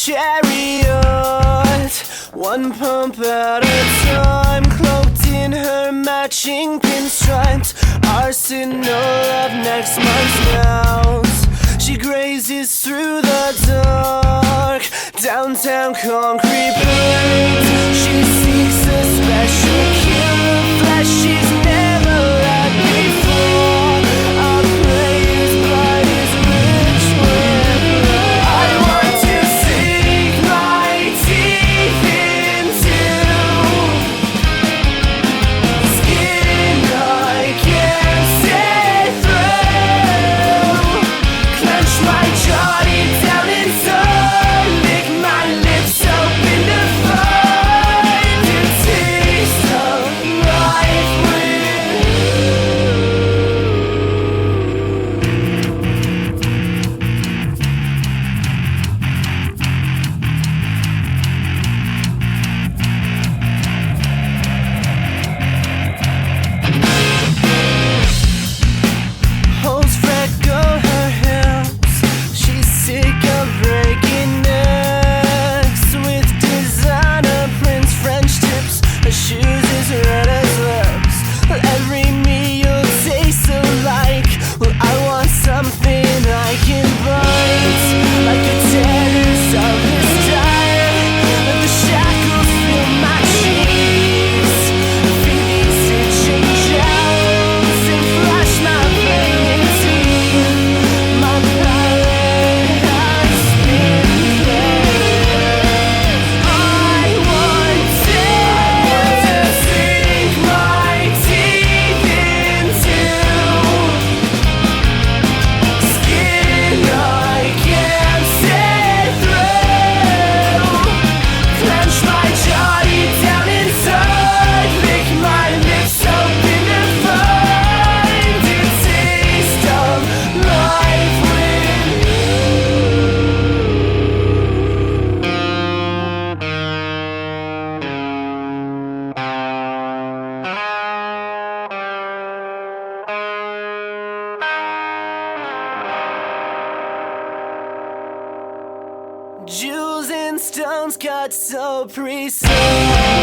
chariot, one pump at a time, cloaked in her matching pinstripes arsenal of next month's gowns. She grazes through the dark downtown concrete plains. She seeks a special kill of flesh she's never had before. Our player's blood is rich with blood. I want to sink my teeth into skin I can't see through. Clench my jaw deep down inside, lick my lips open to find a taste of life with holes freckle her hips. She's sick of breaking necks with designer prints, French tips. Her shoes as red as lips. Every meal tastes alike. Well, I want something I can bite, like the tanners of this diet. Let the shackles fill my cheeks, feed these itching jowls, and flash my flaming teeth. My palate has been cleansed. I want to sink my teeth into skin I can't see through. Clench my jaw deep down inside, lick my lips open to find a taste of life with jewels and stones cut so precise.